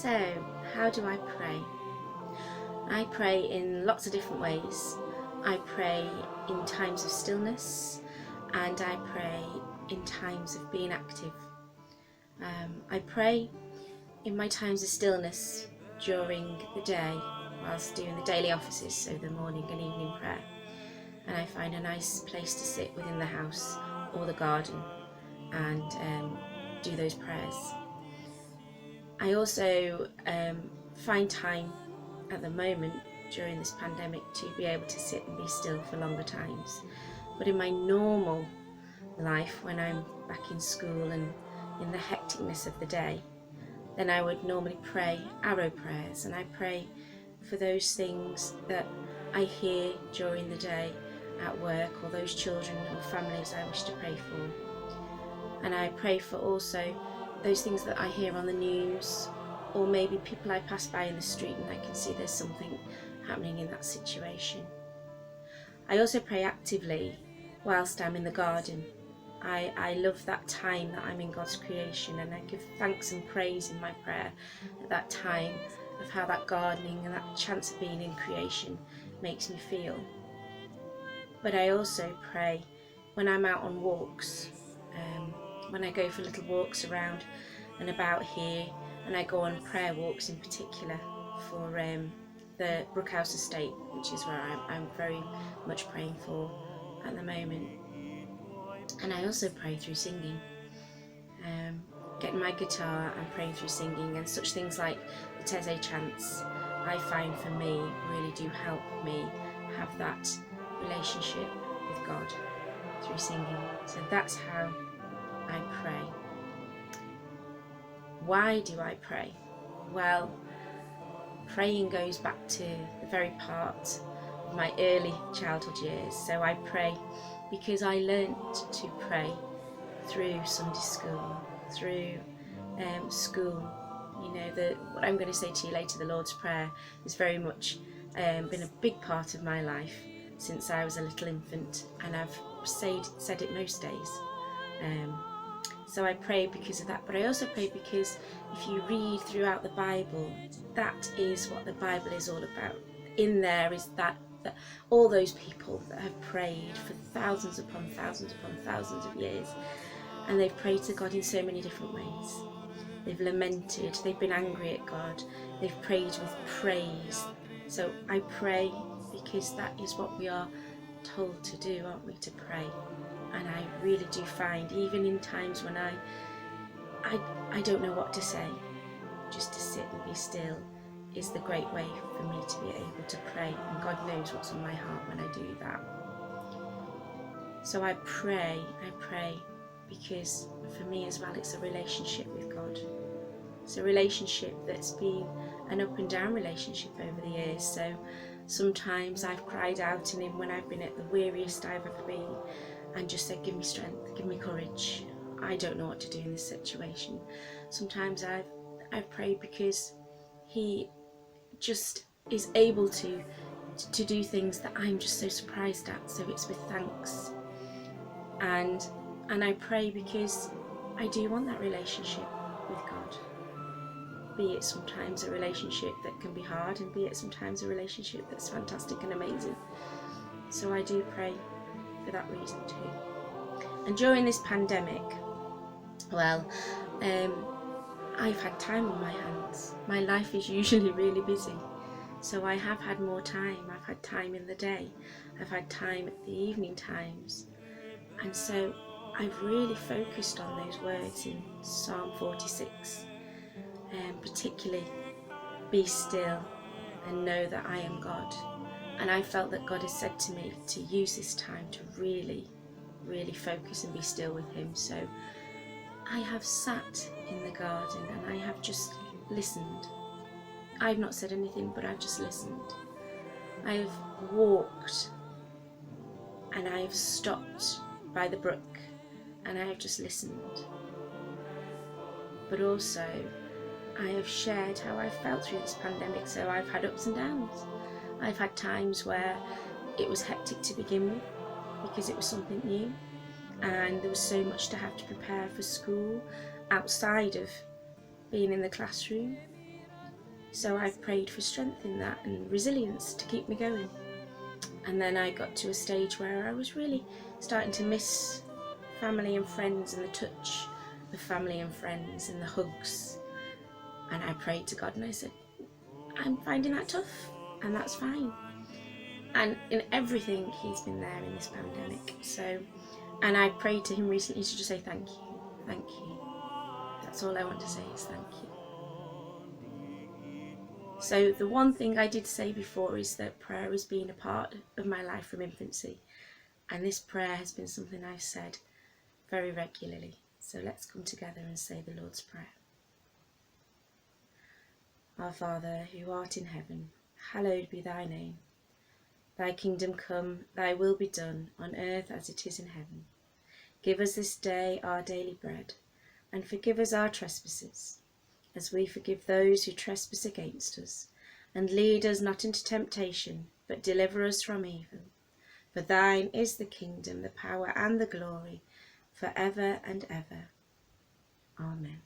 So, how do I pray? I pray in lots of different ways. I pray in times of stillness, and I pray in times of being active. I pray in my times of stillness during the day whilst doing the daily offices, so the morning and evening prayer. And I find a nice place to sit within the house or the garden and do those prayers. I also find time at the moment during this pandemic to be able to sit and be still for longer times. But in my normal life, when I'm back in school and in the hecticness of the day, then I would normally pray arrow prayers, and I pray for those things that I hear during the day at work, or those children or families I wish to pray for. And I pray for also those things that I hear on the news, or maybe people I pass by in the street and I can see there's something happening in that situation. I also pray actively whilst I'm in the garden. I love that time that I'm in God's creation, and I give thanks and praise in my prayer at that time of how that gardening and that chance of being in creation makes me feel. But I also pray when I'm out on walks, when I go for little walks around and about here, and I go on prayer walks in particular for the Brookhouse estate, which is where I'm very much praying for at the moment. And I also pray through singing, getting my guitar and praying through singing, and such things like the Teze chants I find for me really do help me have that relationship with God through singing. So that's how I pray. Why do I pray? Well, praying goes back to the very part of my early childhood years. So I pray because I learnt to pray through Sunday school, through school. You know, what I'm going to say to you later, the Lord's Prayer, has very much been a big part of my life since I was a little infant, and I've said it most days. So I pray because of that, but I also pray because if you read throughout the Bible, that is what the Bible is all about. In there is that all those people that have prayed for thousands upon thousands upon thousands of years, and they've prayed to God in so many different ways. They've lamented, they've been angry at God, they've prayed with praise. So I pray because that is what we are told to do, aren't we, to pray. And I really do find, even in times when I don't know what to say, just to sit and be still is the great way for me to be able to pray, and God knows what's on my heart when I do that. So I pray because for me as well, it's a relationship with God. It's a relationship that's been an up and down relationship over the years. So sometimes I've cried out to Him when I've been at the weariest I've ever been, and just said, give me strength, give me courage. I don't know what to do in this situation. Sometimes I've prayed because He just is able to do things that I'm just so surprised at. So it's with thanks. And I pray because I do want that relationship with God. Be it sometimes a relationship that can be hard, and be it sometimes a relationship that's fantastic and amazing. So I do pray for that reason too. And during this pandemic, well, I've had time on my hands. My life is usually really busy, so I have had more time. I've had time in the day, I've had time at the evening times, and so I've really focused on those words in Psalm 46, particularly, be still and know that I am God. And I felt that God has said to me to use this time to really, really focus and be still with Him. So I have sat in the garden and I have just listened. I've not said anything, but I've just listened. I've walked and I've stopped by the brook and I have just listened. But also I have shared how I've felt through this pandemic. So I've had ups and downs. I've had times where it was hectic to begin with because it was something new, and there was so much to have to prepare for school outside of being in the classroom. So I've prayed for strength in that and resilience to keep me going. And then I got to a stage where I was really starting to miss family and friends and the touch of family and friends and the hugs. And I prayed to God and I said, I'm finding that tough, and that's fine. And in everything, he's been there in this pandemic. And I prayed to him recently to just say thank you, thank you. That's all I want to say is thank you. So the one thing I did say before is that prayer has been a part of my life from infancy. And this prayer has been something I've said very regularly. So let's come together and say the Lord's Prayer. Our Father, who art in heaven, hallowed be thy name. Thy kingdom come, thy will be done, on earth as it is in heaven. Give us this day our daily bread, and forgive us our trespasses, as we forgive those who trespass against us. And lead us not into temptation, but deliver us from evil. For thine is the kingdom, the power and the glory, for ever and ever. Amen.